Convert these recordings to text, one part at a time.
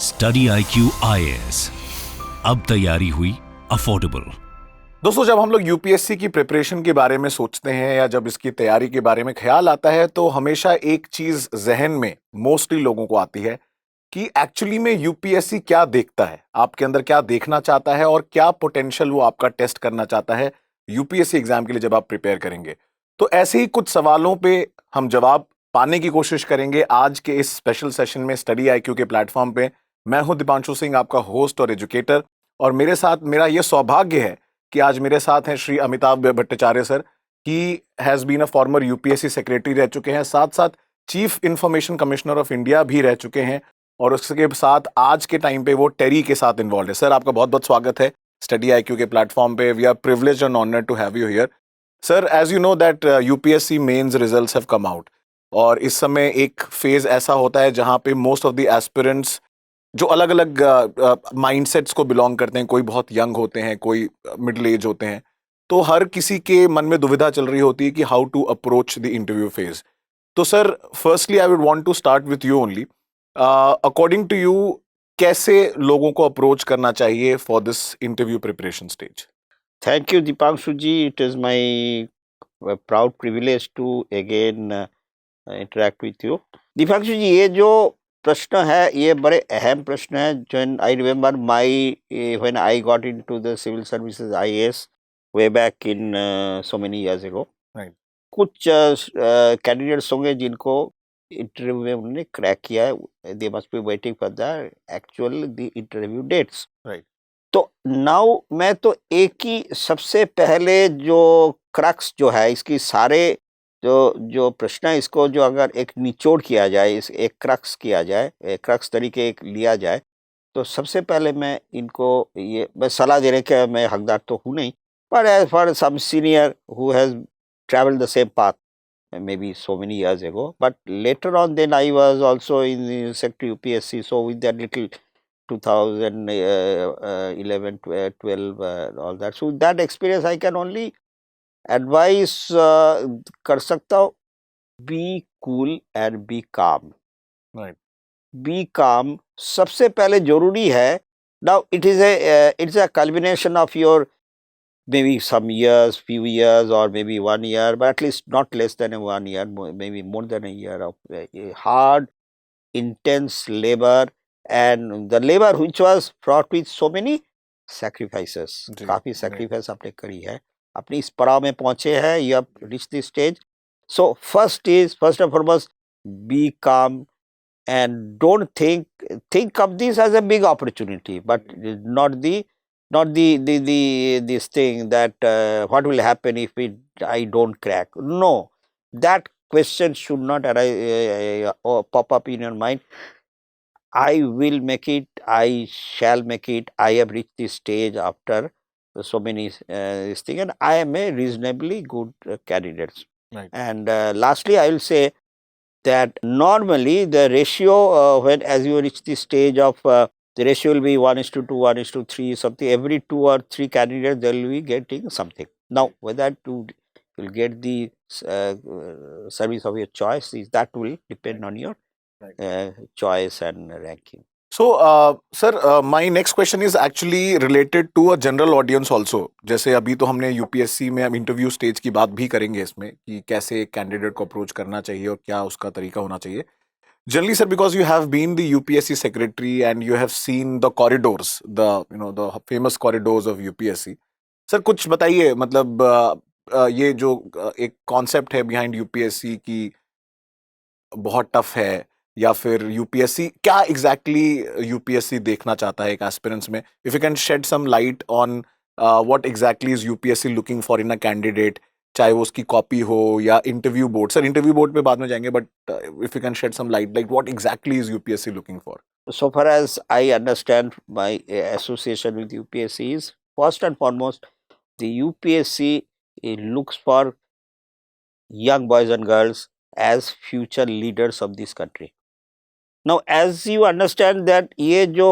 StudyIQ IAS, अब तैयारी हुई अफोर्डेबल। दोस्तों, जब हम लोग यूपीएससी की प्रिपरेशन के बारे में सोचते हैं या जब इसकी तैयारी के बारे में ख्याल आता है तो हमेशा एक चीज जहन में मोस्टली लोगों को आती है कि एक्चुअली में यूपीएससी क्या देखता है, आपके अंदर क्या देखना चाहता है और क्या पोटेंशियल वो आपका टेस्ट करना चाहता है यूपीएससी एग्जाम के लिए जब आप प्रिपेयर करेंगे। तो ऐसे ही कुछ सवालों पे हम जवाब पाने की कोशिश करेंगे आज के इस स्पेशल सेशन में स्टडी आईक्यू के प्लेटफॉर्म पे। मैं हूं दीपांशु सिंह, आपका होस्ट और एजुकेटर, और मेरे साथ मेरा यह सौभाग्य है कि आज मेरे साथ हैं Shri Amitabh Bhattacharya sir. He has been a former UPSC secretary रह चुके हैं, साथ साथ chief information commissioner of India भी रह चुके हैं, और उसके साथ आज के टाइम पे वो टेरी के साथ इन्वॉल्व है। सर, आपका बहुत बहुत स्वागत है स्टडी आईक्यू के प्लेटफॉर्म पे। We are privileged and honoured to have you here. Sir, as you know that UPSC mains results have come out, और इस समय एक फेज ऐसा होता है जहां पे मोस्ट ऑफ द एस्पिरेंट्स जो अलग अलग माइंडसेट्स को बिलोंग करते हैं, कोई बहुत यंग होते हैं, कोई मिडिल एज होते हैं, तो हर किसी के मन में दुविधा चल रही होती है कि how to approach the interview phase. तो sir, firstly I would want to start with you only. According to you, कैसे लोगों को अप्रोच करना चाहिए for this interview preparation stage? Thank you, Dipanshu ji. It is my proud privilege to again interact with you. Dipanshu ji, ये जो प्रश्न है ये बड़े अहम प्रश्न है। When I remember when I got into the civil services IAS way back in so many years ago. Right. कुछ कैंडिडेट्स होंगे जिनको इंटरव्यू में उन्होंने क्रैक किया है। They must be waiting for the actual the interview dates. Right. तो now मैं तो एक ही सबसे पहले जो क्रक्स जो है इसकी सारे जो प्रश्न है, इसको जो अगर एक निचोड़ किया जाए, इस एक क्रक्स किया जाए, एक क्रक्स तरीके एक लिया जाए, तो सबसे पहले मैं इनको ये मैं सलाह देने के मैं हकदार तो हूँ नहीं, पर as for some senior who has travelled the same path maybe so many years ago, but later on then I was also in the sector UPSC, so with that little 2011, 12, all that. So that experience I can only advise कर सकता हूँ, be cool and be calm. Right. Be calm सबसे पहले जरूरी है. Now it is it's a culmination of your maybe some years, few years, or maybe 1 year, but at least not less than 1 year, maybe more than a year of hard, intense labor, and the labor which was fraught with so many sacrifices. काफी sacrifice आपने करी है, अपनी इस पड़ाव में पहुंचे हैं, you have reached this stage. So first and foremost, be calm and don't think of this as a big opportunity, but not this thing that what will happen if I don't crack. No, that question should not arise or pop up in your mind. I will make it, I shall make it, I have reached this stage after so many this thing, and I am a reasonably good candidate. Right. And lastly, I will say that normally the ratio when as you reach this stage of the ratio will be 1:2, 1:3, something. Every 2 or 3 candidates they will be getting something. Now whether you will get the service of your choice, that will depend on your choice and ranking. So, sir, my next question is actually related to a general audience also. जैसे अभी तो हमने UPSC में हम interview stage की बात भी करेंगे इसमें कि कैसे कैंडिडेट को अप्रोच करना चाहिए और क्या उसका तरीका होना चाहिए. Generally, sir, because you have been the UPSC secretary and you have seen the corridors, the famous corridors of UPSC. Sir, कुछ बताइए, मतलब ये जो एक कॉन्सेप्ट है बिहाइंड यूपीएससी की बहुत टफ है, या फिर यूपीएससी क्या एग्जैक्टली यूपीएससी देखना चाहता है एक एस्पिरेंट्स में? If you can shed some light on what exactly is UPSC looking for in a candidate, चाहे वो उसकी कॉपी हो या interview board. Sir, interview board पे बाद में जाएंगे, but if you can shed some light like what exactly is UPSC looking for? So far as I understand, my association with UPSC is first and foremost the UPSC looks for young boys and girls as future leaders of this country. Now, as you understand that ये जो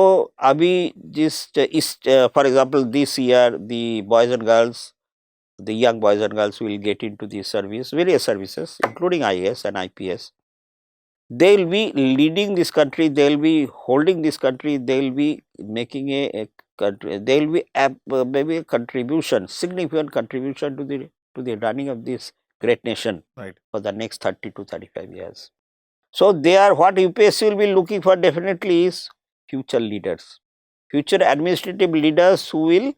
अभी जिस इस for example this year the boys and girls, the young boys and girls will get into the service, various services including IAS and IPS. they will be leading this country, they will be holding this country, they will be making a country, they will be maybe a contribution, significant contribution to the running of this great nation Right. for the next 30 to 35 years. So they are what UPSC will be looking for definitely is future leaders, future administrative leaders who will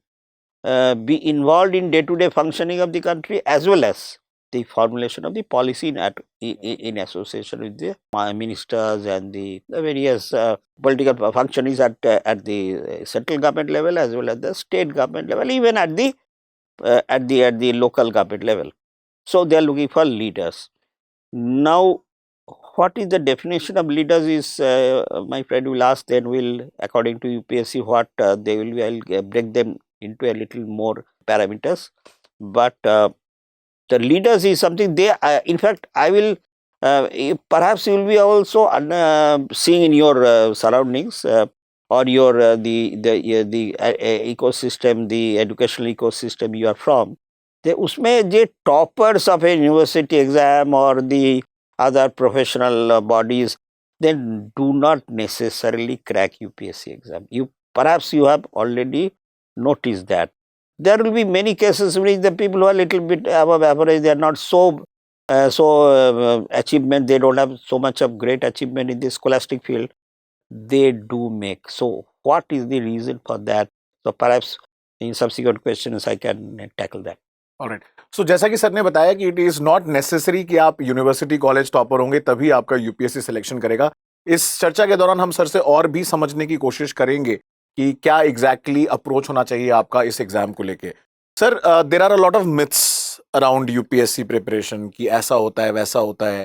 be involved in day-to-day functioning of the country as well as the formulation of the policy in association with the ministers and the various political functionaries at the central government level as well as the state government level, even at the local government level. So they are looking for leaders. Now, what is the definition of leaders is my friend will ask, then will according to UPSC what they will be, I'll break them into a little more parameters. But the leaders is something they in fact I will perhaps you will be also seeing in your surroundings or your the ecosystem, the educational ecosystem you are from, they usme je toppers of a university exam or the other professional bodies, they do not necessarily crack UPSC exam. You perhaps you have already noticed that there will be many cases in which the people who are little bit above average, they are not so achievement, they don't have so much of great achievement in the scholastic field, they do make. So what is the reason for that? So perhaps in subsequent questions I can tackle that. Alright, so जैसा कि sir ने बताया कि it is not necessary कि आप university college topper होंगे तभी आपका यूपीएससी सिलेक्शन करेगा. इस चर्चा के दौरान हम सर से और भी समझने की कोशिश करेंगे कि क्या एग्जैक्टली अप्रोच होना चाहिए आपका इस एग्जाम को लेके. Sir, there are a lot of myths around UPSC preparation कि ऐसा होता है वैसा होता है,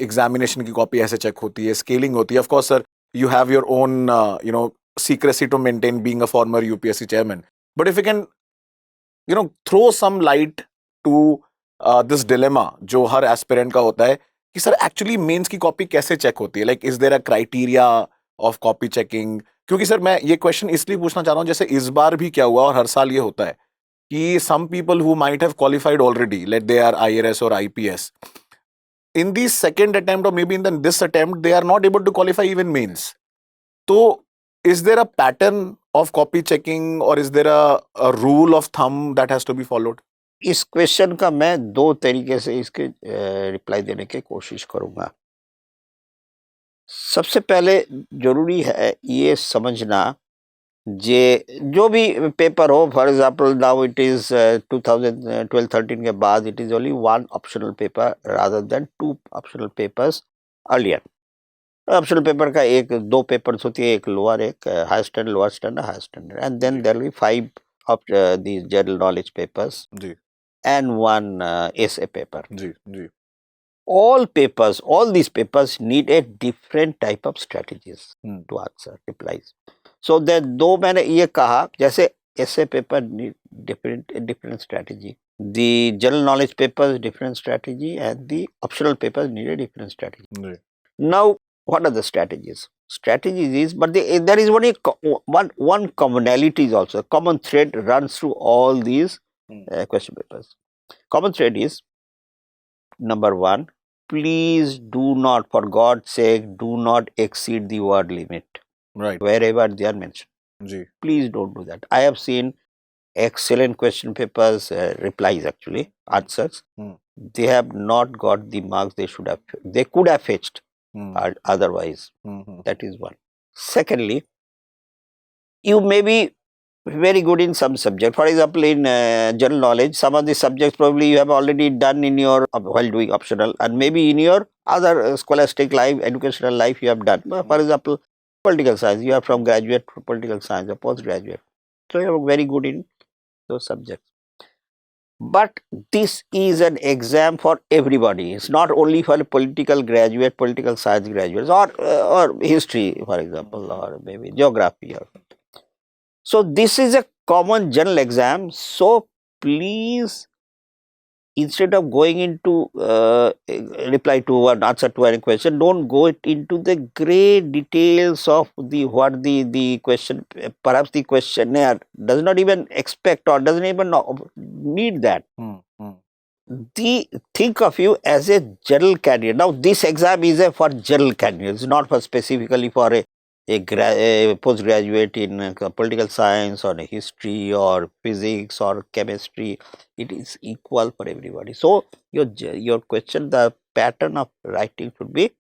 एग्जामिनेशन की कॉपी ऐसे चेक होती है, स्केलिंग होती है. Of course sir, you have your own secrecy to maintain being a former UPSC chairman, but if you can throw some light to this dilemma जो हर एस्पिरेंट का होता है कि सर एक्चुअली मेंस की कॉपी कैसे check होती है, like is there a criteria of copy checking. क्योंकि सर मैं ये क्वेश्चन इसलिए पूछना चाह रहा हूँ, जैसे इस बार भी क्या हुआ और हर साल ये होता है कि some people who might have qualified already, let they are IRS और IPS, in the second attempt or maybe in this attempt they are not able to qualify even mains. So is there a pattern of copy checking or is there a rule of thumb that has to be followed? इस question का मैं दो तरीके से इसके reply देने की कोशिश करूंगा. सबसे पहले जरूरी है ये समझना जो भी पेपर हो, for example now it is 2012-13 के बाद it is only one optional paper rather than two optional papers earlier. Optional paper का दो पेपर्स होती है, एक लोअर, एक high standard, lower standard, high standard, and then there will be 5 of the general knowledge papers जी, and one essay paper. जी, जी. All these papers need a different type of strategies to answer replies. So that दो मैंने ये कहा, जैसे essay paper need different strategy, the general knowledge papers different strategy, and the optional papers need a different strategy. Ji. Now, what are the strategies? Strategies is, but there is one commonality is also, a common thread runs through all these question papers. Common thread is, number one, please do not, for God's sake, do not exceed the word limit. Right. Wherever they are mentioned. Ji. Please don't do that. I have seen excellent question papers, replies actually, answers. They have not got the marks they could have fetched otherwise. That is one. Secondly, you may be very good in some subject. For example, in general knowledge, some of the subjects probably you have already done in your while doing optional, and maybe in your other scholastic life, educational life, you have done. For example, political science, you are from graduate political science or postgraduate, so you are very good in those subjects. But this is an exam for everybody. It's not only for political graduate, political science graduates, or history, for example, or maybe geography. So this is a common general exam. So please, instead of going into reply to an answer to any question, don't go into the great details of the question. Perhaps the questionnaire does not even expect or doesn't even need that. think of you as a general candidate. Now, this exam is for general candidates, not for specifically for a postgraduate in political science or history or physics or chemistry. It is equal for everybody. So, your question, the pattern of writing should be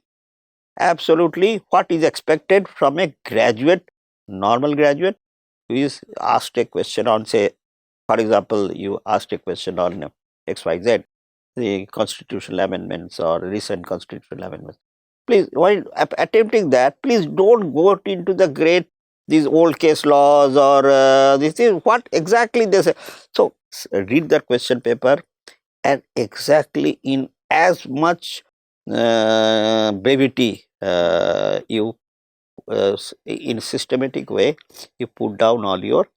absolutely what is expected from a graduate, normal graduate, who is asked a question on, say, for example, you asked a question on XYZ, the constitutional amendments or recent constitutional amendments. Please, while attempting that, please don't go into the great, these old case laws or this is what exactly they say. So, read the question paper and exactly in as much brevity you in systematic way you put down all your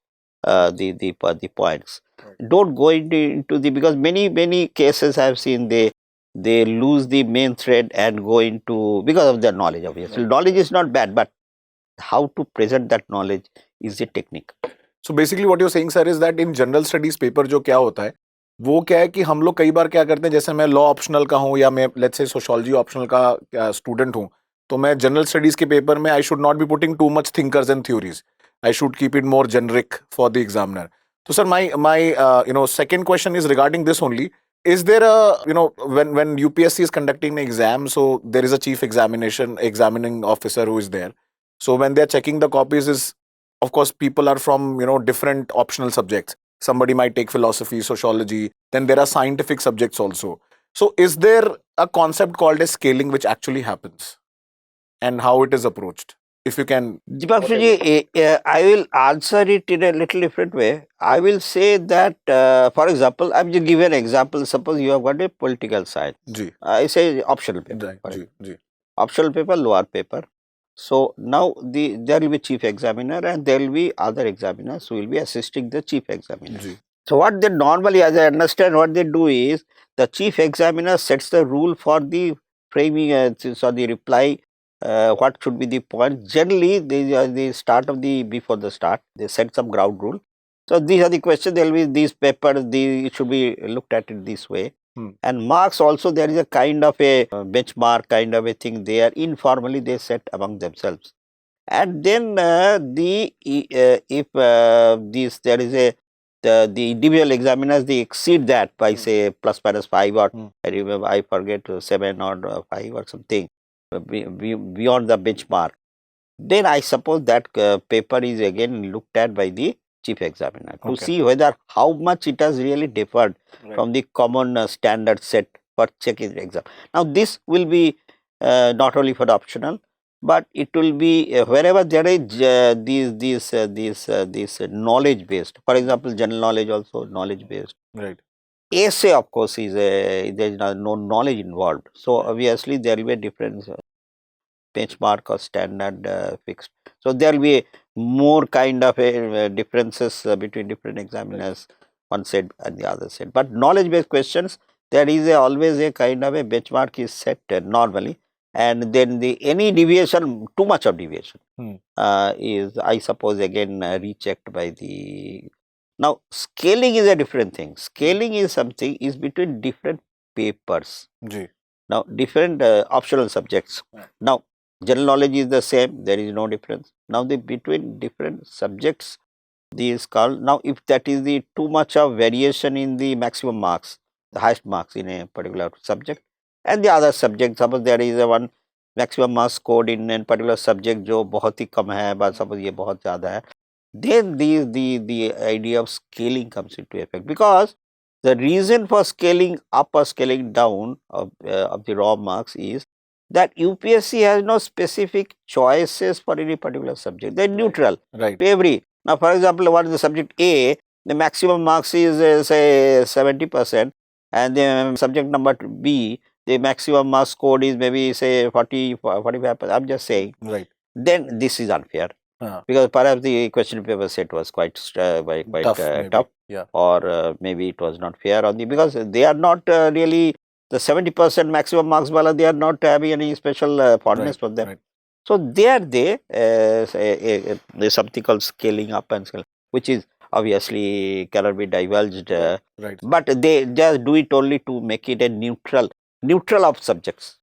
the points. Right. Don't go into the, because many cases I have seen they lose the main thread and go into, because of their knowledge. Obviously, Right. knowledge is not bad, but how to present that knowledge is the technique. So basically what you're saying sir is that in general studies paper जो क्या होता है वो क्या है कि हम लोग कई बार क्या करते हैं, जैसे मैं लॉ ऑप्शनल का हूँ या मैं लेट्स से सोशियोलॉजी ऑप्शनल का स्टूडेंट हूँ, तो मैं जनरल स्टडीज के पेपर में I should not be putting too much thinkers and theories, I should keep it more generic for the examiner. तो sir my second question is regarding this only. Is there a when UPSC is conducting an exam, so there is a chief examining officer who is there, so when they are checking the copies, is of course people are from different optional subjects. Somebody might take philosophy, sociology, then there are scientific subjects also. So is there a concept called as scaling which actually happens, and how it is approached, if you can? Deepakshiji, I will answer it in a little different way. I will say that, for example, I will just give you an example. Suppose you have got a political science. Ji. I say optional paper. Ji. Optional paper, lower paper. So now there will be chief examiner and there will be other examiners who will be assisting the chief examiner. Ji. So what they normally, as I understand, what they do is the chief examiner sets the rule for the framing, so the reply. What should be the point? Generally, the start of before the start, they set some ground rule. So these are the questions. There will be these papers. It should be looked at it this way. And marks also, there is a kind of a benchmark kind of a thing there. Informally, they set among themselves. And then if there is a the individual examiners, they exceed that by say plus minus 5 or I remember, I forget 7 or 5 or something beyond the benchmark. Then I suppose that paper is again looked at by the chief examiner to see whether how much it has really differed from the common standard set for checking the exam. Now this will be not only for the optional, but it will be wherever there is these knowledge based. For example, general knowledge also knowledge based. Right. Essay, of course, is there is no knowledge involved. So obviously there will be a difference. Benchmark or standard fixed. So there will be more kind of differences between different examiners, one set and the other set. But knowledge based questions, there is always a kind of a benchmark is set normally, and then any deviation, too much of deviation is, I suppose, again rechecked by the. Now scaling is a different thing. Scaling is something is between different papers. Ji. Now different optional subjects. Now general knowledge is the same, there is no difference. Now between different subjects, these called, now if that is the too much of variation in the maximum marks, the highest marks in a particular subject, and the other subject, suppose there is a one maximum marks scored in a particular subject जो बहुत ही कम है, but suppose ये बहुत ज़्यादा है, then the idea of scaling comes into effect, because the reason for scaling up or scaling down of the raw marks is that UPSC has no specific choices for any particular subject. They are neutral. Right. Every, now for example, what is the subject A, the maximum marks is say 70%, and the subject number B, the maximum marks scored is maybe say 45%. I'm just saying. Right. Then this is unfair. Because perhaps the question paper set was quite tough, yeah, or maybe it was not fair on because they are not really the 70% maximum marks wala, they are not having any special fondness for them. Right. So there there's something called scaling up and scaling, which is obviously cannot be divulged. Right. But they just do it only to make it a neutral of subjects.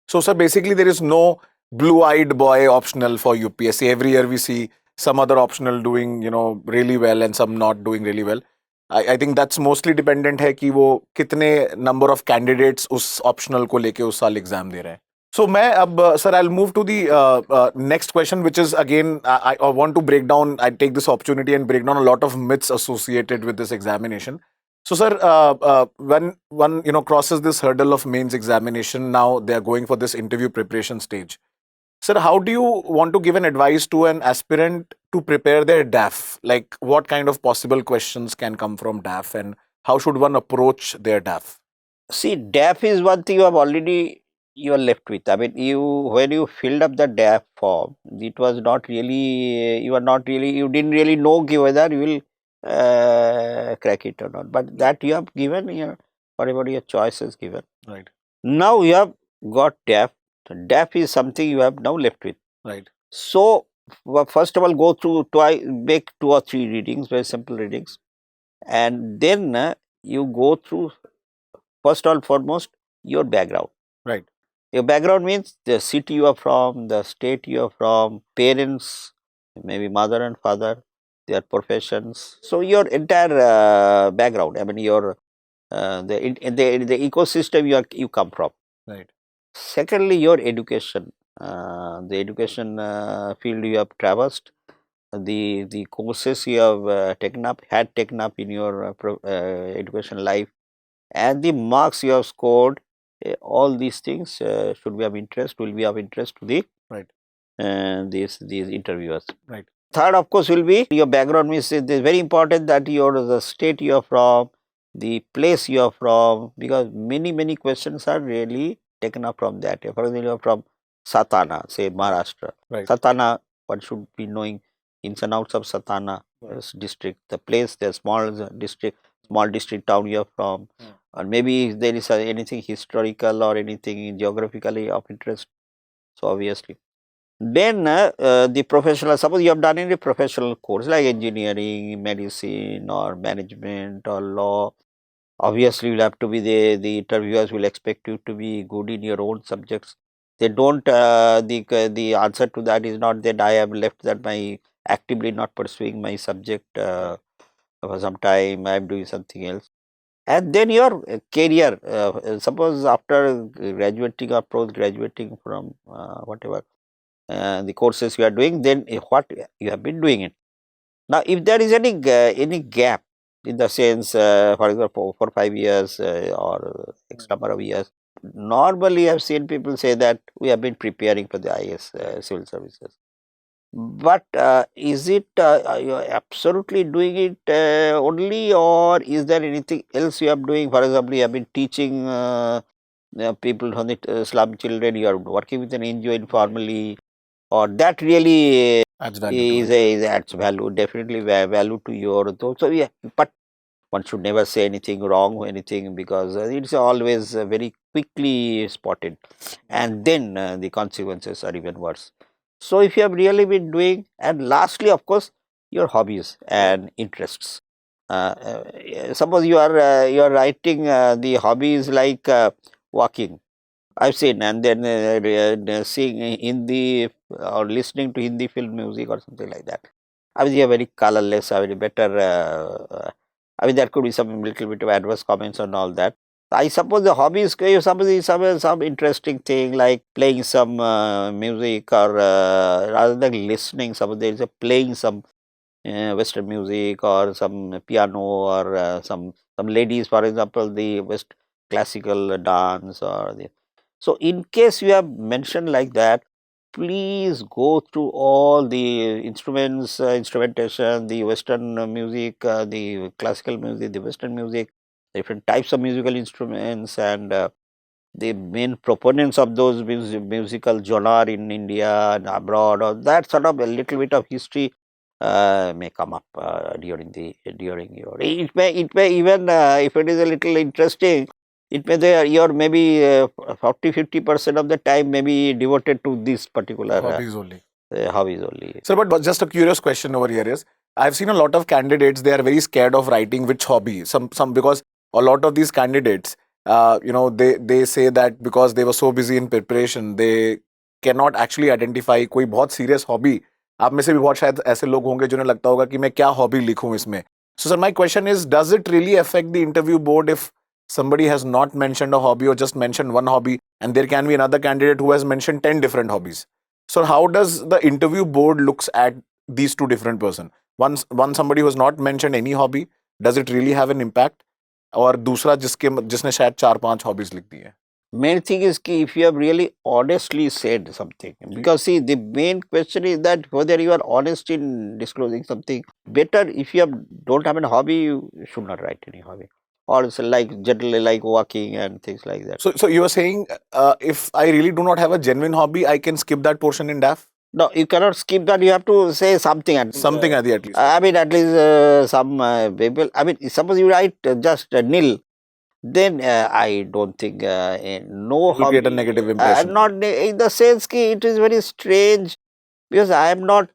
So, sir, basically there is no blue-eyed boy optional for UPSC. Every year we see some other optional doing, really well and some not doing really well. I think that's mostly dependent है कि वो कितने number of candidates उस optional को लेके उस साल exam दे रहे हैं. So मैं अब sir, I'll move to the next question, which is again I want to break down. I take this opportunity and break down a lot of myths associated with this examination. So, sir, when one crosses this hurdle of mains examination, now they are going for this interview preparation stage. Sir, how do you want to give an advice to an aspirant to prepare their DAF? Like, what kind of possible questions can come from DAF, and how should one approach their DAF? See, DAF is one thing you are left with. I mean, when you filled up the DAF form, it was not really, you didn't really know whether you will crack it or not. But that you have given, whatever your choice is given. Right. Now you have got DAF. So DAF is something you have now left with. Right. So, first of all, go through, make 2 or 3 readings, very simple readings. And then you go through, first and foremost, your background. Right. Your background means the city you are from, the state you are from, parents, maybe mother and father, their professions. So your entire background. I mean, your the ecosystem you come from. Right. Secondly, your education, the education field you have traversed, the courses you have had taken up in your education life, and the marks you have scored. All these things should be of interest, will be of interest to the Right. these interviewers. Right. Third, of course, will be your background. Means it is very important that the state you are from, the place you are from, because many questions are really taken up from that. For example, you are from Satana, say Maharashtra. Right. Satana, one should be knowing ins and outs of Satana district, the place, the small district town you are from, or maybe there is anything historical or anything geographically of interest. So obviously. Then the professional, suppose you have done any professional course like engineering, medicine, or management, or law. Obviously, you will have to be the interviewers will expect you to be good in your own subjects. They don't. The answer to that is not that I have left that my actively not pursuing my subject for some time. I am doing something else. And then your career. Suppose after graduating or post graduating from whatever the courses you are doing, then what you have been doing it. Now, if there is any gap in the sense, for example, for 5 years or X number of years, normally I have seen people say that we have been preparing for the IAS civil services. But is it you are absolutely doing it only, or is there anything else you are doing? For example, you have been teaching people from the slum children, you are working with an NGO informally, or that really Adds value to it. adds value, definitely value to your. So yeah, but one should never say anything wrong or anything, because it's always very quickly spotted, and then the consequences are even worse. So if you have really been doing, and lastly, of course, your hobbies and interests. Suppose you are writing the hobbies like walking. I've seen, and then seeing Hindi or listening to Hindi film music or something like that. I mean, they are very colorless, very better. I mean, there could be some little bit of adverse comments and all that. I suppose the hobbies, somebody some interesting thing like playing some music, or rather than listening, suppose there is a playing some Western music or some piano, or some ladies, for example, the West classical dance, or the. So, in case you have mentioned like that, please go through all the instruments, instrumentation, the Western music, the classical music, the Western music, different types of musical instruments, and the main proponents of those musical genre in India and abroad, or that sort of a little bit of history may come up during your. It may even if it is a little interesting, it may your maybe 40-50% of the time may be devoted to this particular Hobbies only. hobbies only. Sir, but just a curious question over here is, I've seen a lot of candidates, they are very scared of writing which hobby. Some because a lot of these candidates, they say that because they were so busy in preparation, they cannot actually identify कोई बहुत serious hobby. आप में से भी बहुत शायद ऐसे लोग होंगे जिन्हें लगता होगा कि मैं क्या hobby लिखूं इसमें. So sir, my question is, does it really affect the interview board if somebody has not mentioned a hobby or just mentioned one hobby, and there can be another candidate who has mentioned 10 different hobbies? So how does the interview board looks at these two different person? One somebody who has not mentioned any hobby, does it really have an impact? और दूसरा जिसने शायद 4-5 hobbies लिख दी है. Main thing is ki if you have really honestly said something, because see, the main question is that whether you are honest in disclosing something. Better if you don't have a hobby, you should not write any hobby, or it's like generally like walking and things like that. So you were saying if I really do not have a genuine hobby, I can skip that portion in DAF? No, you cannot skip that. You have to say something. At Something at least. I mean, at least some people. I mean, suppose you write just nil, then I don't think no It will hobby. create a negative impression. Not in the sense ki it is very strange, because I have not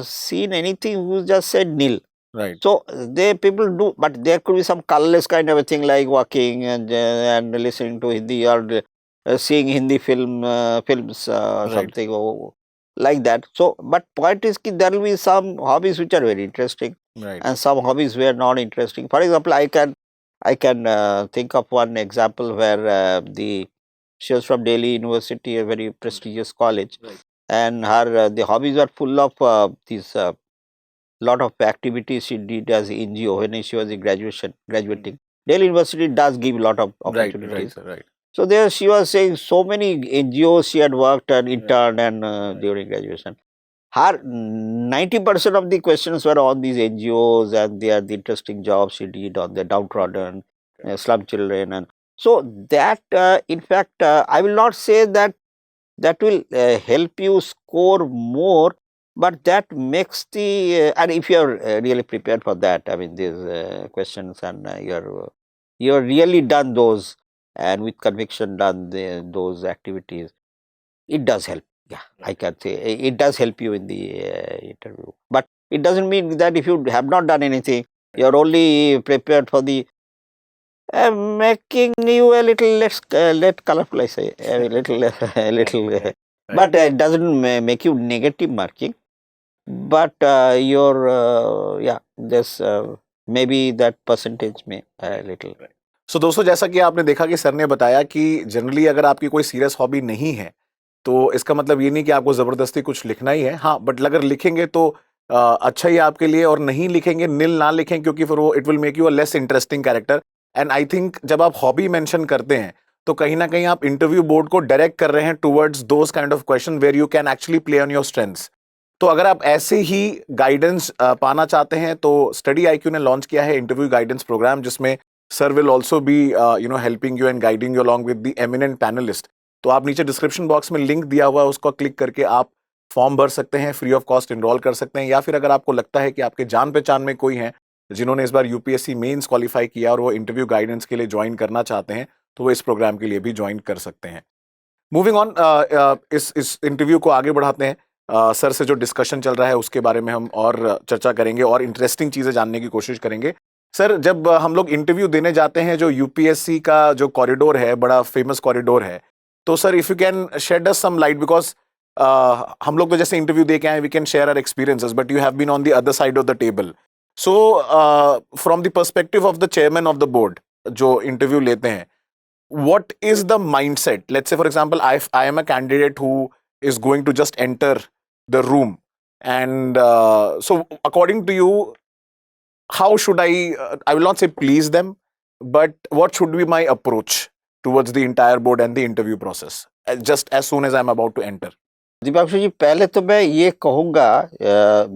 seen anything who just said nil. Right. So they people do, but there could be some colorless kind of a thing like walking and listening to Hindi, or seeing Hindi films Right. something like that. So, but point is ki there will be some hobbies which are very interesting, Right. and some hobbies were not interesting. For example, I can think of one example where she was from Delhi University, a very prestigious college, Right. and her the hobbies are full of these lot of activities she did as NGO when she was in graduating. Delhi University does give a lot of Right. opportunities. Right. So there she was saying so many NGOs she had worked and interned and during graduation. Her 90% of the questions were on these NGOs and the interesting jobs she did on the downtrodden slum children, and so that in fact I will not say that will help you score more, but that makes the and if you are really prepared for that, I mean these questions, and you're really done those, and with conviction done those activities, it does help. Yeah, I can say it does help you in the interview, but it doesn't mean that if you have not done anything, you're only prepared for the making you a little less colorful, I say, a little but it doesn't make you negative marking, but your yeah, this maybe that percentage may a little. So दोस्तों, जैसा कि आपने देखा कि sir ने बताया कि generally अगर आपकी कोई सीरियस हॉबी नहीं है तो इसका मतलब ये नहीं कि आपको जबरदस्ती कुछ लिखना ही है. हाँ, बट अगर लिखेंगे तो अच्छा ही आपके लिए, और नहीं लिखेंगे, निल ना लिखें, क्योंकि फिर वो it will make you a less interesting character. And I think जब आप हॉबी मेंशन करते हैं तो कहीं ना कहीं आप इंटरव्यू बोर्ड को डायरेक्ट कर रहे हैं towards those kind of question where you can actually play on your strengths. तो अगर आप ऐसे ही गाइडेंस पाना चाहते हैं तो स्टडी IQ ने लॉन्च किया है इंटरव्यू गाइडेंस प्रोग्राम, जिसमें sir will also be helping you and guiding you along with the eminent panelist. तो आप नीचे डिस्क्रिप्शन बॉक्स में लिंक दिया हुआ है, उसको क्लिक करके आप फॉर्म भर सकते हैं, फ्री ऑफ कॉस्ट इनरोल कर सकते हैं. या फिर अगर आपको लगता है कि आपके जान पहचान में कोई है जिन्होंने इस बार UPSC मेंस क्वालिफाई किया और वो इंटरव्यू गाइडेंस के लिए ज्वाइन करना चाहते हैं, तो वो इस प्रोग्राम के लिए भी ज्वाइन कर सकते हैं. मूविंग ऑन, इस इंटरव्यू को आगे बढ़ाते हैं. सर से जो डिस्कशन चल रहा है उसके बारे में हम और चर्चा करेंगे और इंटरेस्टिंग चीज़ें जानने की कोशिश करेंगे. सर, जब हम लोग इंटरव्यू देने जाते हैं, जो UPSC का जो कॉरिडोर है, बड़ा फेमस कॉरिडोर है, तो sir if you can shed us some light, because हम लोग तो जैसे इंटरव्यू दे के आए, we can share our experiences, but you have been on the other side of the table. So from the perspective of the chairman of the board जो interview लेते हैं, what is the mindset? Let's say, for example, I am a candidate who is going to just enter the room, and so according to you, how should I will not say please them, but what should be my approach towards the entire board and the interview process just as soon as I'm about to enter? Deepanshu जी, पहले तो मैं ये कहूँगा,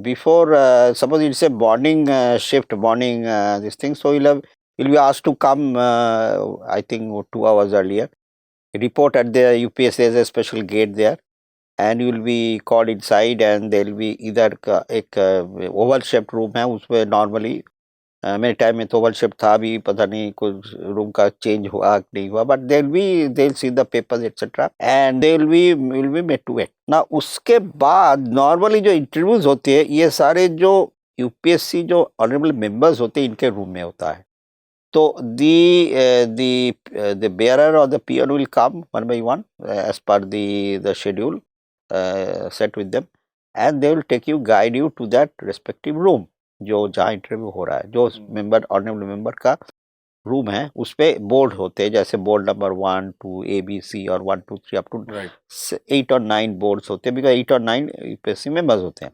before suppose it's a morning shift, morning this thing, so you'll be asked to come, I think 2 hours earlier, report at the UPSC. There's a special gate there, and you will be called inside, and there will be either एक oval shaped room है, उसमें normally मेरे time में तो Oval shape था, अभी पता नहीं कुछ रूम का चेंज हुआ नहीं हुआ, but they'll see the papers etc, and will be made to wait. ना उसके बाद नॉर्मली जो इंटरव्यूज होते हैं, ये सारे जो यूपीएससी जो ऑनरेबल मेंबर्स होते हैं इनके रूम में होता है. So the bearer or the peon will come one by one as per the schedule set with them, and they will take you, guide you to that respective room जो जहाँ interview हो रहा है. जो member honourable member का room है उस पे बोर्ड होते हैं, जैसे बोर्ड नंबर 1 2 ABC और 1 2 3 अप टू 8 और 9 बोर्ड्स होते हैं, बिकॉज 8 और 9 यूपीएससी मेंबर्स होते हैं.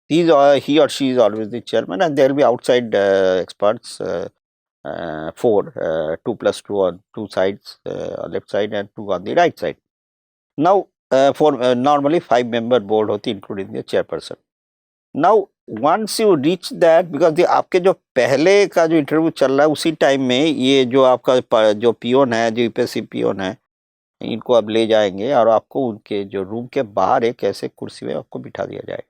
He or she is always the chairman, and there will be outside experts. 4, 2 plus 2 on two sides, left side and 2 on the right side. Now, for normally 5-member board होती including the chairperson. Now, once you reach that, because the आपके जो पहले का जो interview चल रहा है उसी टाइम में ये जो आपका जो पियोन है, जो यूपीएससी पियोन है, इनको अब ले जाएंगे और आपको उनके जो रूम के बाहर एक ऐसे कुर्सी में आपको बिठा दिया जाएगा.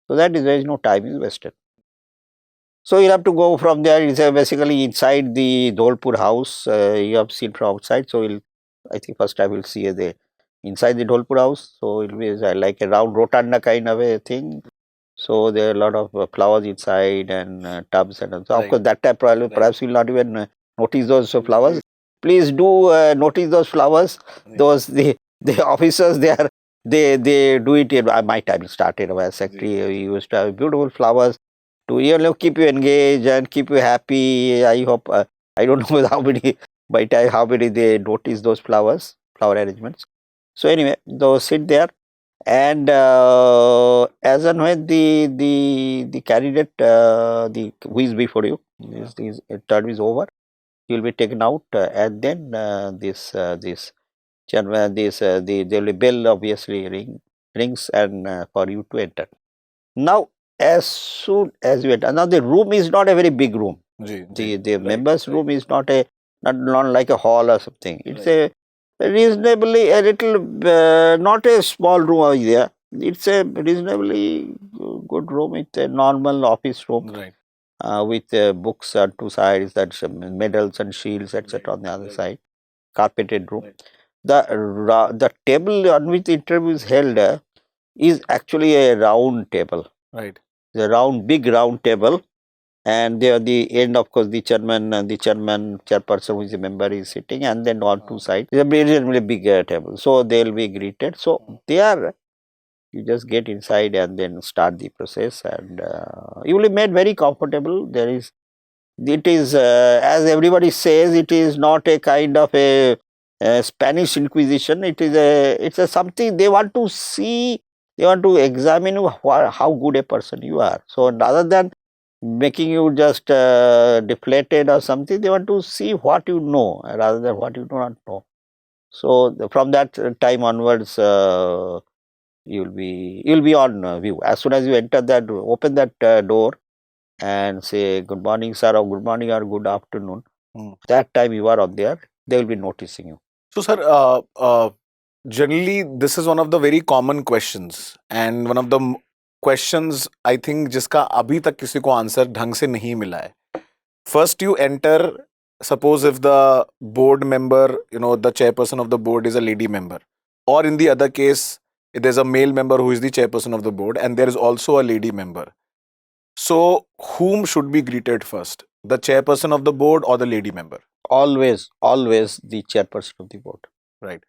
So that is, there is no time is wasted. So you have to go from there. It's basically inside the Dholpur house. You have seen from outside. So I think first I will see the inside the Dholpur house. So it will be like a round rotunda kind of a thing. So there are a lot of flowers inside and tubs and so. Of course, that time perhaps you will not even notice those flowers. Please do notice those flowers. Those the officers they do it. My time started as secretary. We used to have beautiful flowers to keep you engaged and keep you happy. I hope I don't know how many they notice those flower arrangements. So anyway, those sit there, and as and when the candidate who is before you, his term is over, he will be taken out, and then there will be bell obviously rings and for you to enter. Now, as soon as you enter, now the room is not a very big room. The members' room is not like a hall or something. It's a reasonably a little not a small room over there. It's a reasonably good room. It's a normal office room, with books on two sides, that's medals and shields, etc. on the other side. Carpeted room. The table on which the interview is held is actually a round table. The big round table, and there the end, of course, the chairperson who is a member is sitting, and then on two sides it's a really big table. So they will be greeted. So you just get inside and then start the process, and you will be made very comfortable. It is as everybody says, it is not a kind of a Spanish Inquisition. It's a something they want to see. They want to examine how good a person you are. So rather than making you just deflated or something, they want to see what you know rather than what you do not know. So from that time onwards, you'll be on view. As soon as you enter that, open that door and say good morning, sir, or good morning or good afternoon. That time you are on there, they will be noticing you. So, sir, generally, this is one of the very common questions, and one of the questions I think जिसका अभी तक किसी को answer ढंग से नहीं मिला है. First, you enter. Suppose if the board member, the chairperson of the board is a lady member, or in the other case, there's a male member who is the chairperson of the board, and there is also a lady member. So, whom should be greeted first? The chairperson of the board or the lady member? Always the chairperson of the board. Right.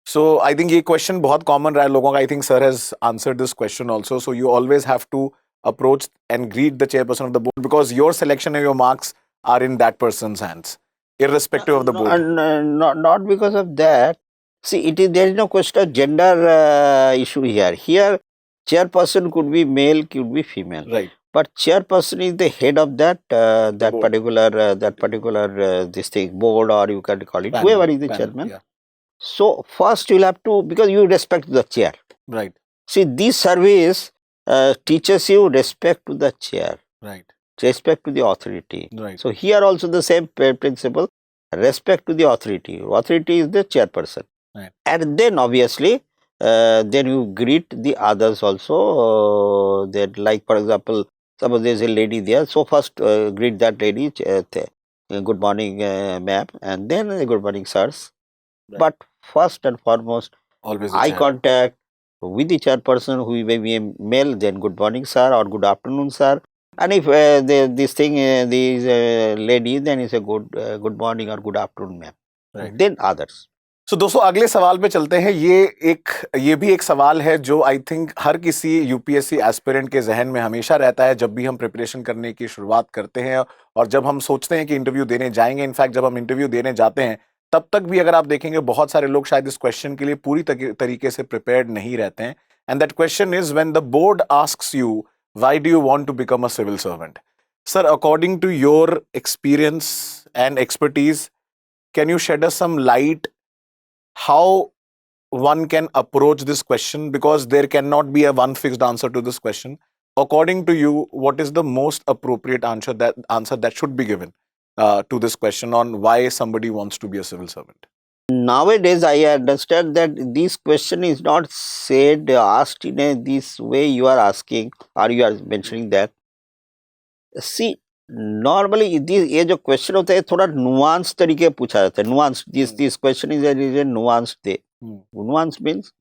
So I think ये question बहुत common रहा है लोगों का. I think sir has answered this question also. So you always have to approach and greet the chairperson of the board, because your selection and your marks are in that person's hands, irrespective of the board. Not because of that. See, there is no question of gender issue here. Here, chairperson could be male, could be female. Right. But chairperson is the head of that particular this thing, board, or you can call it whoever is the chairman. Yeah. So first you'll have to, because you respect the chair. Right. See, this service teaches you respect to the chair. Right. Respect to the authority. Right. So here also the same principle, respect to the authority. Authority is the chairperson. Right. And then obviously, then you greet the others also. That, like for example, suppose there is a lady there. So first greet that lady, good morning, ma'am, and then good morning, sirs. Right. But first and foremost, always eye contact with the chairperson who may be a male, then good morning, sir, or good afternoon, sir. And if these ladies, then it's a good morning or good afternoon, ma'am. Right. Then others. सो दोस्तों अगले सवाल पे चलते हैं। ये भी एक सवाल है जो आई थिंक हर किसी यूपीएससी एस्पिरेंट के जहन में हमेशा रहता है जब भी हम प्रिपरेशन करने की शुरुआत करते हैं और जब हम सोचते हैं कि इंटरव्यू देने जाएंगे। इनफैक्ट जब हम इंटरव्यू देने जाते हैं तब तक भी अगर आप देखेंगे बहुत सारे लोग शायद इस क्वेश्चन के लिए पूरी तरीके से प्रिपेयर्ड नहीं रहते हैं। And that question is when the board asks you why do you want to become a civil servant. Sir, according to your experience and expertise, can you shed us some light how one can approach this question, because there cannot be a one fixed answer to this question. According to you, what is the most appropriate answer that should be given to this question on why somebody wants to be a civil servant? Nowadays, I understand that this question is not asked in this way you are asking or you are mentioning that. See, normally ये जो question होता है थोड़ा nuance तरीके पूछा जाता है। Nuance, this question is a nuanced way. Nuance means,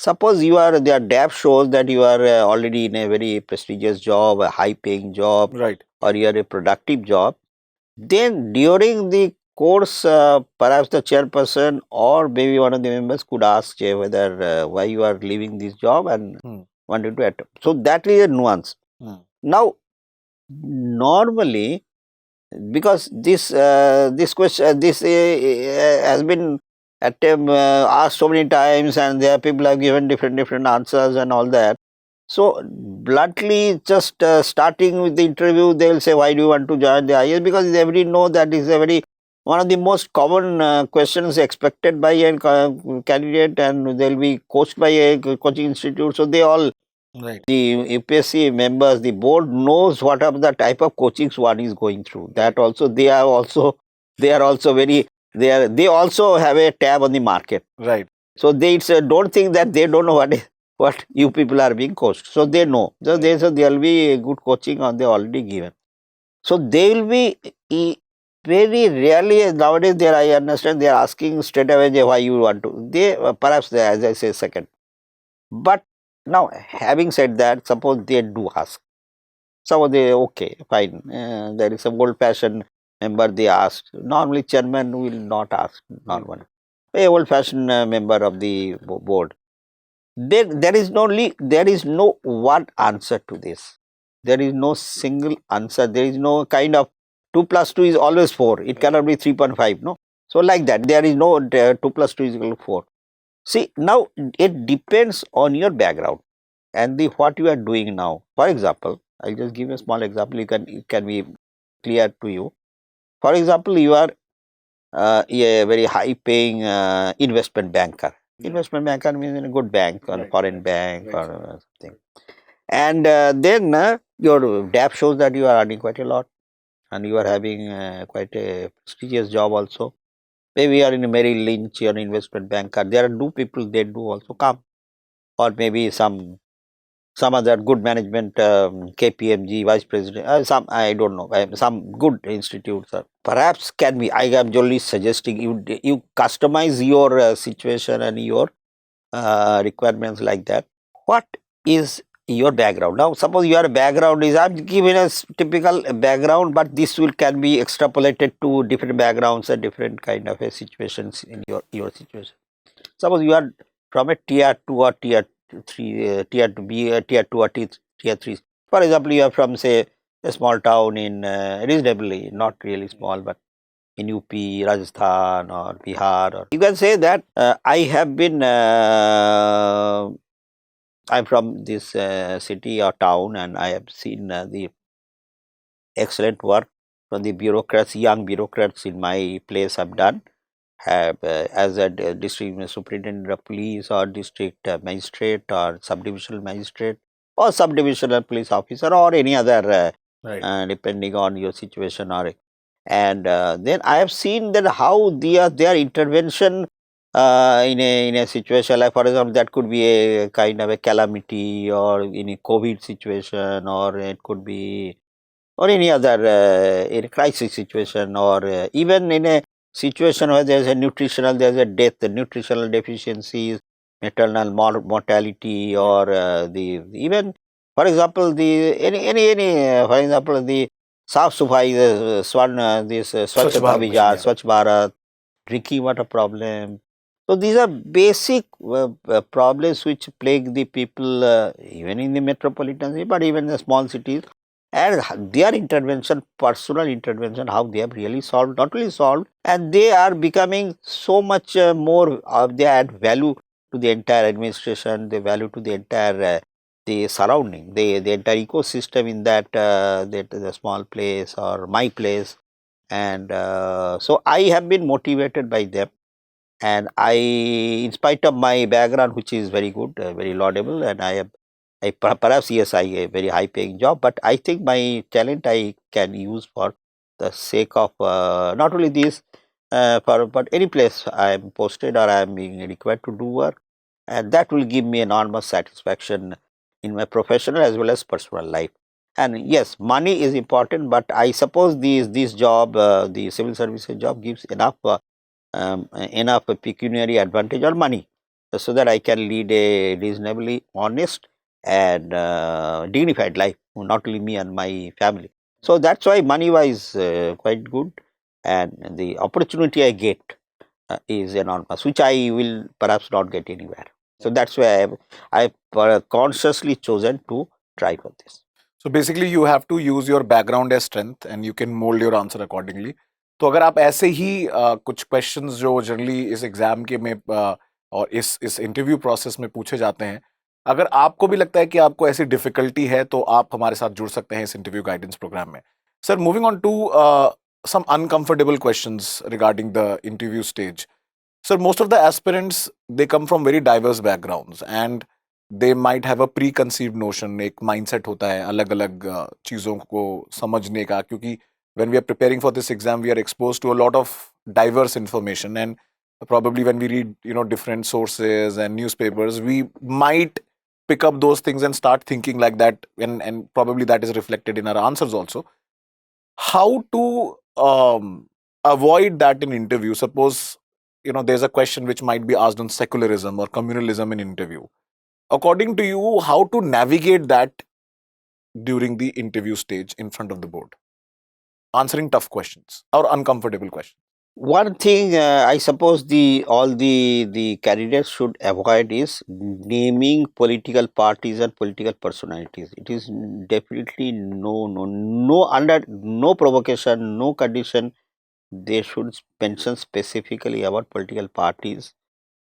suppose their DAP shows that you are already in a very prestigious job, a high paying job, Right. or you are a productive job. Then during the course, perhaps the chairperson or maybe one of the members could ask whether why you are leaving this job and wanted to attempt. So that is a nuance. Now, normally, because this question has been asked so many times, and there people have given different answers and all that. So bluntly, just starting with the interview, they will say, why do you want to join the IAS? Because everybody know that is one of the most common questions expected by a candidate, and they will be coached by a coaching institute. So they all, Right. the UPSC members, the board knows what are the type of coachings one is going through. That also they also have a tab on the market. Right. So they don't think that they don't know what you people are being coached. So they know. So there will be good coaching on they already given. So they will be very rarely nowadays. There I understand they are asking straight away why you want to. They perhaps as I say second. But now, having said that, suppose they do ask. So they okay, fine. There is some old-fashioned member they asked. Normally, chairman will not ask. Normally, a old-fashioned member of the board. There is no one answer to this. There is no single answer. There is no kind of 2 plus 2 is always 4. It cannot be 3.5. No. So like that, there is no 2 plus 2 is equal to 4. See, now it depends on your background and what you are doing now. For example, I'll just give a small example. It can be clear to you. For example, you are a very high-paying investment banker. Investment banker means in a good bank or a foreign bank or something. And then your DAP shows that you are earning quite a lot, and you are having quite a prestigious job also. Maybe you are in a Merrill Lynch, you are an investment banker. There are two people, they do also come. Or maybe some other good management, KPMG, vice president, I don't know, some good institutes. Perhaps can be, I am only suggesting you customize your situation and your requirements like that. What is your background? Now, suppose your background is, I'm giving a typical background, but this can be extrapolated to different backgrounds and different kind of situations in your situation. Suppose you are from a tier 2 or tier 3, tier 2B, tier 2 or tier 3. For example, you are from, say, a small town in reasonably, not really small, but in UP, Rajasthan or Bihar. Or you can say that I have been, I'm from this city or town, and I have seen the excellent work from the bureaucrats, young bureaucrats in my place have done. Have as a district superintendent of police or district magistrate or subdivisional magistrate or subdivisional police officer or any other depending on your situation. And then I have seen that how their intervention in a situation, like for example that could be a kind of a calamity or in a COVID situation, or it could be or any other in a crisis situation, or even in a situation where there is there is a death, the nutritional deficiencies, maternal mortality, or even For example, for example, the Saaf Safai, Swachh Swachhata Bharat Mission, Abhiyan, yeah. Swachh Bharat, drinking water problem. So these are basic problems which plague the people even in the metropolitan city, but even the small cities. And their intervention, personal intervention, how they have really solved, not only solved, and they are becoming so much more, they add value to the entire administration, they value to the entire the surrounding, the entire ecosystem in that the small place or my place. And so I have been motivated by them, and I, in spite of my background, which is very good, very laudable, and perhaps yes, I a very high paying job, but I think my talent I can use for the sake of not only this, but any place I am posted or I am being required to do work, and that will give me enormous satisfaction in my professional as well as personal life. And yes, money is important, but I suppose this job, the civil services job, gives enough pecuniary advantage or money, so that I can lead a reasonably honest and dignified life, not only me and my family. So that's why money wise quite good, and the opportunity I get is enormous, which I will perhaps not get anywhere. So that's why I've consciously chosen to try for this. So basically you have to use your background as strength and you can mold your answer accordingly. तो अगर आप ऐसे ही कुछ questions जो generally इस exam के में और इस इंटरव्यू प्रोसेस में पूछे जाते हैं, अगर आपको भी लगता है कि आपको ऐसी डिफिकल्टी है तो आप हमारे साथ जुड़ सकते हैं इस इंटरव्यू गाइडेंस प्रोग्राम में. Sir, moving on to some uncomfortable questions regarding the interview stage. Sir, most of the aspirants, they come from very diverse backgrounds and they might have a preconceived notion, एक mindset होता है अलग अलग चीज़ों को समझने का, क्योंकि when we are preparing for this exam, we are exposed to a lot of diverse information, and probably when we read, different sources and newspapers, we might pick up those things and start thinking like that, and probably that is reflected in our answers also. How to avoid that in interview? Suppose there's a question which might be asked on secularism or communalism in interview. According to you, how to navigate that during the interview stage in front of the board, answering tough questions or uncomfortable questions? One thing I suppose the candidates should avoid is naming political parties and political personalities. It is definitely no under no provocation, no condition they should mention specifically about political parties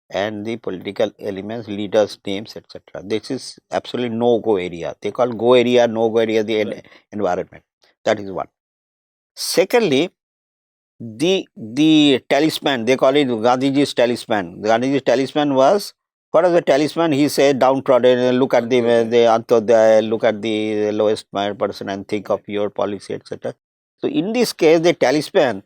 and the political elements, leaders, names, etc. This is absolutely no go area. They call go area, no go area the Right. environment. That is one. Secondly, the talisman, they call it Gandhiji's talisman. Gandhiji's talisman was, what was the talisman? He said downtrodden, look at the Antodaya, look at the lowest person and think of your policy, etc. So in this case, the talisman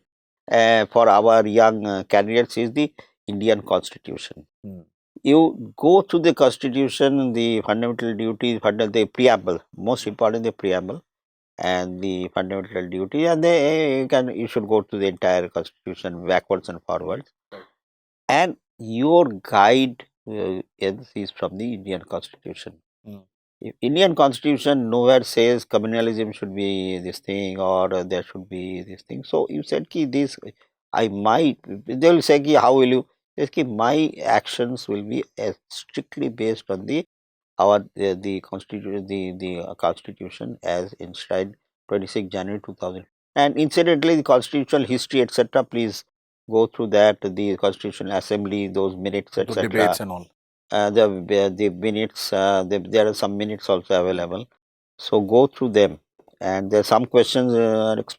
for our young candidates is the Indian Constitution. Hmm. You go to the Constitution, the fundamental duties, the preamble, most important the preamble and the fundamental duty, and you should go to the entire Constitution backwards and forwards. Right. And your guide is from the Indian Constitution. Hmm. If Indian Constitution nowhere says communalism should be this thing or there should be this thing. So you said ki this, I might, they will say ki how will you? Say ki my actions will be strictly based on the constitution, the constitution as enshrined 26 January 2000. And incidentally, the constitutional history, etc. Please go through that. The constitutional assembly, those minutes, The etc. debates and all. The minutes, there are some minutes also available. So go through them, and there are some questions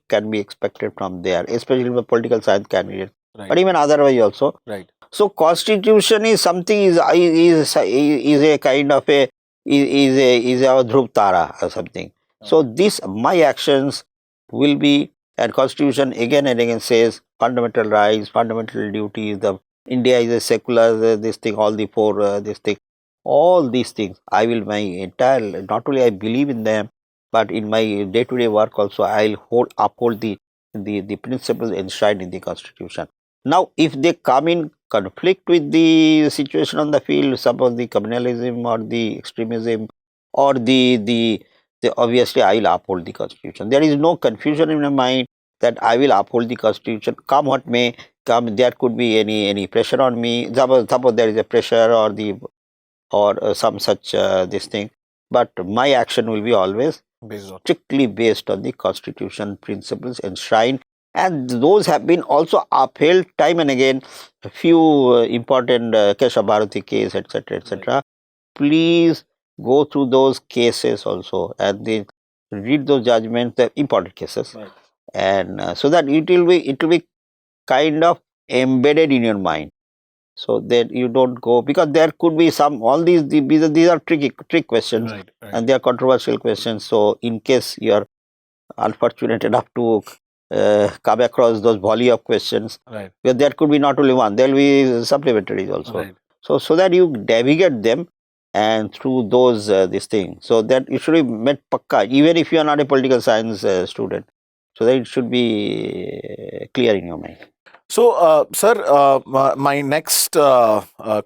can be expected from there, especially for political science candidates, Right. but even otherwise also. Right. So constitution is something is a kind of a is our Dhruv Tara or something. So this my actions will be, and constitution again and again says fundamental rights, fundamental duties. The India is a secular this thing, all the four this thing, all these things. I will my entire, not only I believe in them, but in my day to day work also I'll uphold the principles enshrined in the constitution. Now, if they come in conflict with the situation on the field, suppose the communalism or the extremism or the obviously I will uphold the constitution. There is no confusion in my mind that I will uphold the constitution, come what may come. There could be any pressure on me. Suppose there is a pressure or some such this thing, but my action will be always strictly based on the constitution principles enshrined, and those have been also upheld time and again. A few important Kesha Bharati case, etc., etc. Please go through those cases also, and they read those judgments, the important cases, and so that it will be kind of embedded in your mind, so that you don't go, because there could be some, all these are trick questions, and they are controversial questions. So in case you are unfortunate enough to come across those volley of questions, because there could be not only one, there will be supplementaries also, so that you navigate them and through those this thing, so that it should be met pakka, even if you are not a political science student, so that it should be clear in your mind. So, sir, my next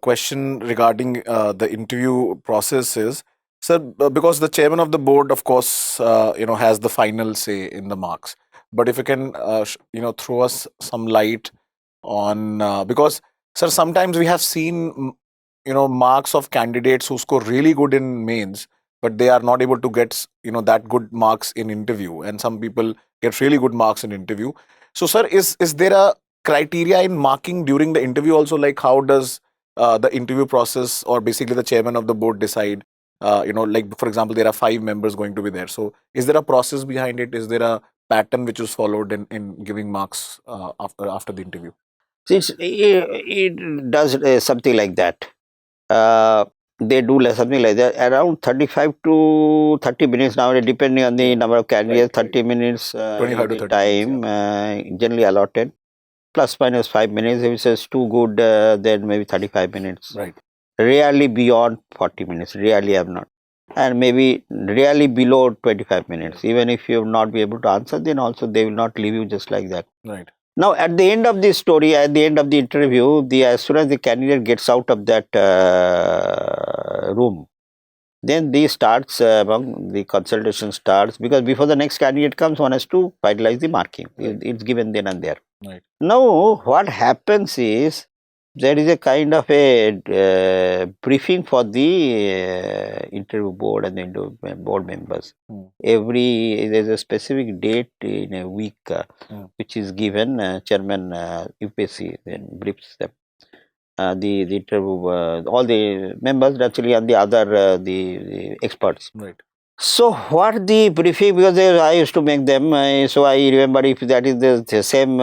question regarding the interview process is, sir, because the chairman of the board, of course, has the final say in the marks. But if you can, throw us some light on, because, sir, sometimes we have seen, marks of candidates who score really good in mains, but they are not able to get, that good marks in interview, and some people get really good marks in interview. So, sir, is there a criteria in marking during the interview also? Like, how does the interview process, or basically the chairman of the board, decide? Like, for example, there are 5 members going to be there. So is there a process behind it? Is there a pattern which is followed in giving marks after the interview? It does something like that. They do something like that, around 35 to 30 minutes now, depending on the number of candidates. 30 minutes 25 to 30 time generally allotted, plus minus 5 minutes. If it's too good, then maybe 35 minutes. Right. Rarely beyond 40 minutes. Rarely have not. And maybe rarely below 25 minutes. Even if you will not be able to answer, then also they will not leave you just like that. Right. Now, at the end of the story, at the end of the interview, as soon as the candidate gets out of that room, then the consultation starts, because before the next candidate comes, one has to finalize the marking. It's given then and there. Right. Now, what happens is, there is a kind of a briefing for the interview board and the interview board members. There's a specific date in a week which is given. Chairman UPSC then briefs them. The interview, all the members naturally, and the other the experts. Right. So what the briefing, because I used to make them, so I remember if that is the same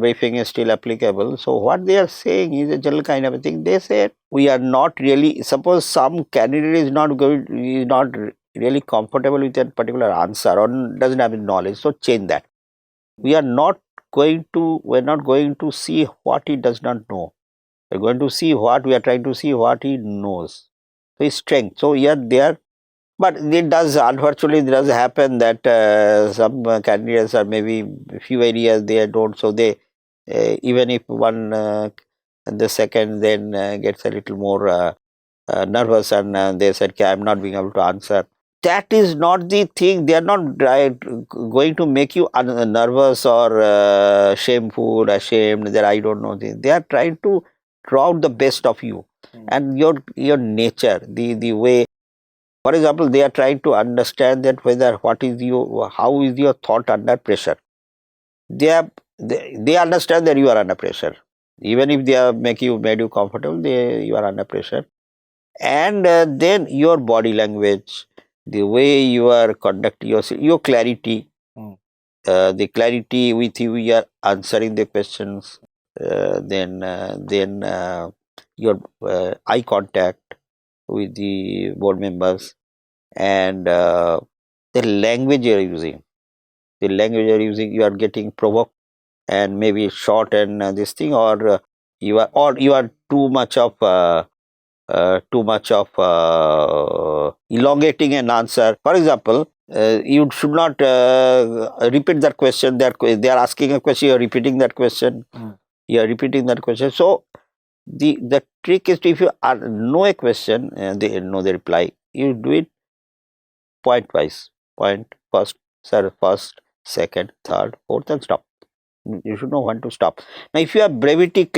briefing is still applicable. So what they are saying is a general kind of a thing. They say, we are not really, suppose some candidate is not really comfortable with that particular answer, or doesn't have knowledge, so change that. We're not going to see what he does not know. We're going to see we are trying to see what he knows. So his strength. So here they are. But it does, unfortunately, it does happen that some candidates are maybe few areas they don't. So they, even if one, the second then gets a little more nervous, and they said, okay, I'm not being able to answer. That is not the thing. They are not going to make you nervous or shameful, ashamed that I don't know this. They are trying to draw out the best of you and your nature, the way. For example, they are trying to understand that how is your thought under pressure. They understand that you are under pressure, even if they made you comfortable. You are under pressure, and then your body language, the way you are conducting yourself, your clarity, the clarity with you are answering the questions, then your eye contact with the board members, and the language you are using. The language you are using, you are getting provoked and maybe short and this thing, or you are too much of elongating an answer. For example, you should not repeat that question. They are asking a question, you are repeating that question. You are repeating that question. So the trick is, if you know a question, they know the reply, you do it point wise, point first, sir, first, second, third, fourth, and stop. You should know when to stop. Now, if you have brevity,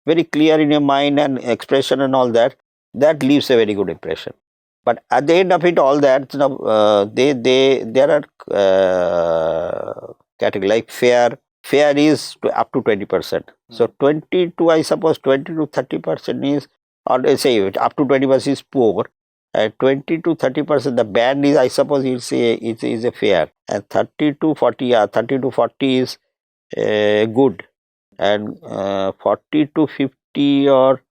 very clear in your mind and expression and all that, that leaves a very good impression. But at the end of it, all that, you know, there are category like fair. Fair is up to 20%. So 20 to, I suppose 20 to 30% is, or let's say up to 20% is poor. 20 to 30% the band is, I suppose you'll say it is a fair, and 30 to 40, yeah, 30 to 40 is good, and 40 to 50 or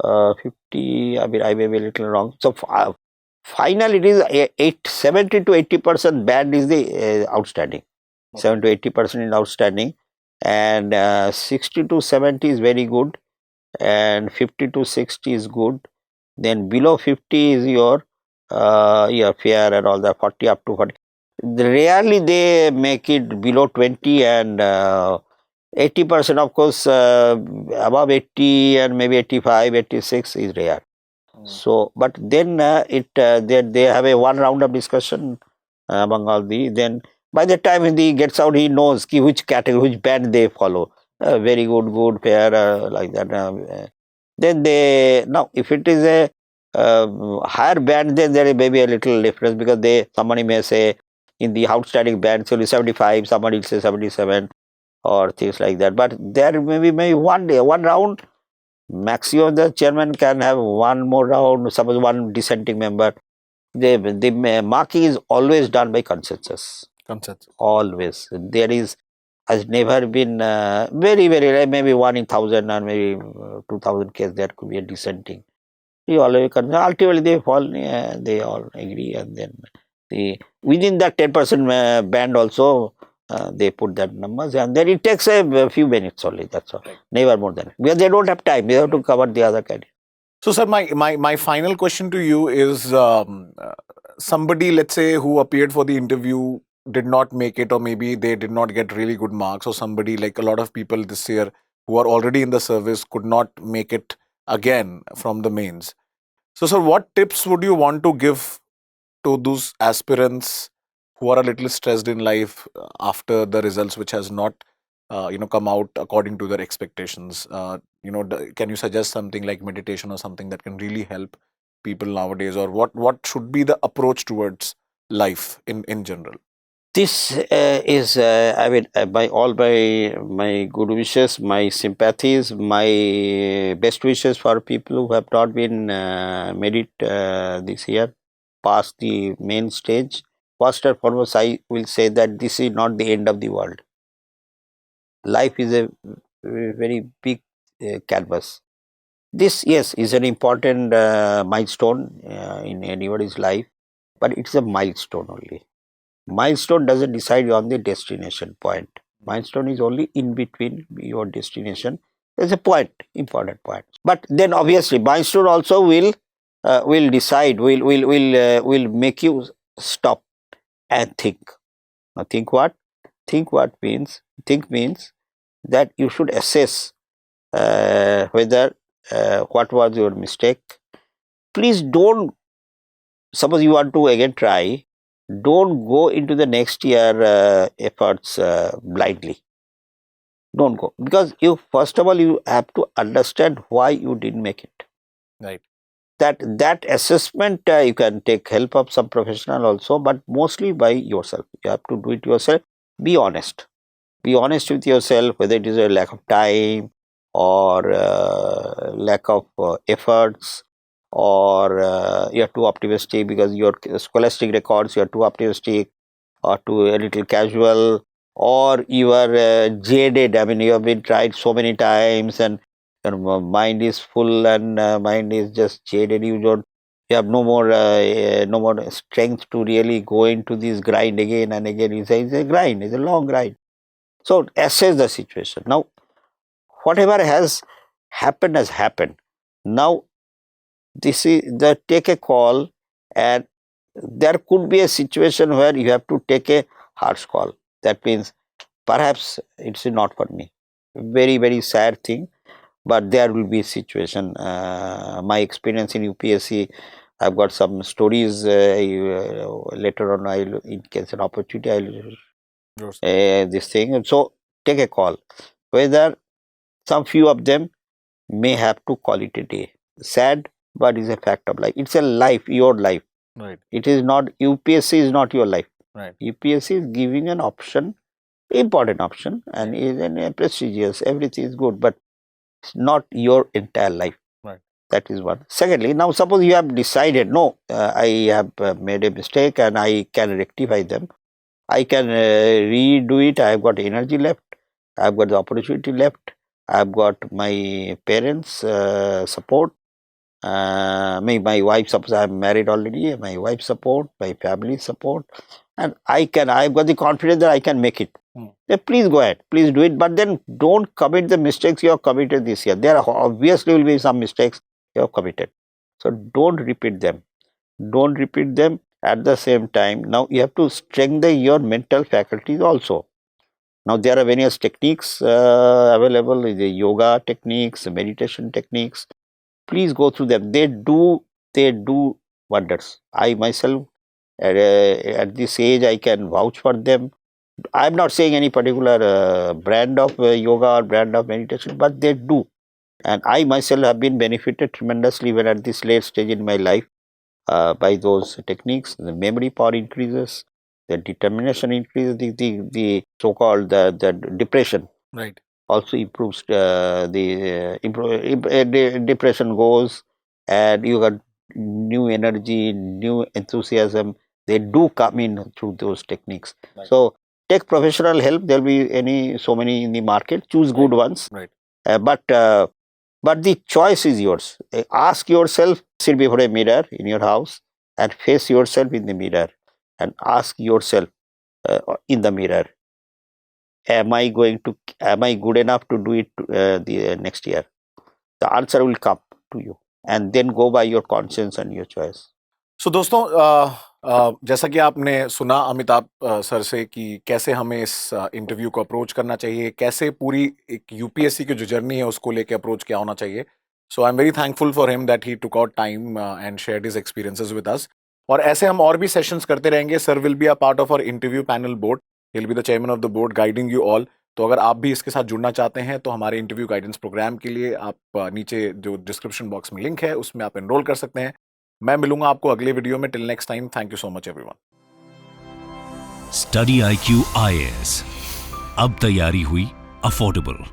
50, I mean, I may be a little wrong. So final it is 70 to 80% band is the outstanding. 70 to 80% is outstanding, and 60 to 70 is very good, and 50 to 60 is good. Then below 50 is your fair and all that. 40 up to 40. Rarely they make it below 20, and 80%, of course, above 80 and maybe 85, 86 is rare. So, but then they have a one round of discussion among all the. Then by the time he gets out, he knows which category, which band they follow. Very good, good, fair, like that. Then they, now if it is a higher band, then there may be a little difference, because somebody may say in the outstanding band it's only 75, somebody will say 77 or things like that. But there maybe one round. Maximum the chairman can have one more round, suppose one dissenting member. The marking is always done by consensus. Always. There has never been very rare, maybe 1 in 1,000 or maybe 2,000 case there could be a dissenting. Ultimately they all agree, and then within that 10% band also they put that numbers, and then it takes a few minutes only, that's all. Right. Never more than, because they don't have time, they have to cover the other category. So, sir, my final question to you is, somebody, let's say, who appeared for the interview did not make it, or maybe they did not get really good marks, or somebody, like a lot of people this year who are already in the service could not make it again from the mains. So, sir, what tips would you want to give to those aspirants who are a little stressed in life after the results which has not come out according to their expectations? Can you suggest something like meditation or something that can really help people nowadays, or what should be the approach towards life in general? This is, I mean, by all my good wishes, my sympathies, my best wishes for people who have not been made it this year, past the main stage. First and foremost, I will say that this is not the end of the world. Life is a very big canvas. This, yes, is an important milestone in anybody's life, but it's a milestone only. Milestone doesn't decide on the destination point. Milestone is only in between your destination. There's a point, important point. But then obviously milestone also will decide, will make you stop and think. Now think what? Think means that you should assess whether what was your mistake. Please don't, suppose you want to again try, don't go into the next year efforts blindly. Don't go, because first of all you have to understand why you didn't make it. Right. That assessment you can take help of some professional also, but mostly by yourself. You have to do it yourself. Be honest. Be honest with yourself, whether it is a lack of time or lack of efforts, or you are too optimistic because your scholastic records, you are too optimistic or too a little casual, or you are jaded. I mean, you have been tried so many times and your mind is full and mind is just jaded. You have no more strength to really go into this grind again and again. It's a grind, it's a long grind. So assess the situation. Now, whatever has happened has happened. Now, this is take a call, and there could be a situation where you have to take a harsh call. That means perhaps it's not for me. Very sad thing, but there will be a situation. My experience in UPSC, I've got some stories. Later on, I'll, in case an opportunity, I'll this thing. So take a call. Whether some few of them may have to call it a day. Sad, but it's a fact of life. It's a life, your life. Right. It is not, UPSC is not your life. Right. UPSC is giving an option, important option, and is prestigious. Everything is good, but it's not your entire life. Right. That is one. Secondly, now suppose you have decided, no, I have made a mistake and I can rectify them. I can redo it. I have got energy left. I have got the opportunity left. I have got my parents' support. My wife, suppose I am married already, my wife's support, my family support, and I've got the confidence that I can make it. Then please go ahead, please do it, but then don't commit the mistakes you have committed this year. There are obviously will be some mistakes you have committed. So don't repeat them. Don't repeat them. At the same time, now you have to strengthen your mental faculties also. Now there are various techniques available, the yoga techniques, meditation techniques. Please go through them. They do wonders. I myself at this age I can vouch for them. I'm not saying any particular brand of yoga or brand of meditation, but they do. And I myself have been benefited tremendously when at this late stage in my life by those techniques. The memory power increases, the determination increases, the so-called the depression. Right. Also improves. Depression goes, and you got new energy, new enthusiasm. They do come in through those techniques. Right. So take professional help. There'll be so many in the market. Choose good ones. Right. But the choice is yours. Ask yourself. Sit before a mirror in your house and face yourself in the mirror, and ask yourself in the mirror, am I good enough to do it the next year? The answer will come to you, and then go by your conscience and your choice. So दोस्तों जैसा कि आपने सुना Amitabh sir से कि कैसे हमें इस इंटरव्यू को अप्रोच करना चाहिए, कैसे पूरी एक यूपीएससी की जो जर्नी है उसको लेके अप्रोच क्या होना चाहिए. So I am very thankful for him that he took out time and shared his experiences with us. और ऐसे हम और भी सेशंस करते रहेंगे. Sir will be a part of our interview panel board. He will be the chairman of the board guiding you all. तो अगर आप भी इसके साथ जुड़ना चाहते हैं तो हमारे इंटरव्यू गाइडेंस प्रोग्राम के लिए आप नीचे जो डिस्क्रिप्शन बॉक्स में लिंक है उसमें आप एनरोल कर सकते हैं. मैं मिलूंगा आपको अगले वीडियो में. Till next time, thank you so much everyone. StudyIQ IAS, अब तैयारी हुई अफोर्डेबल.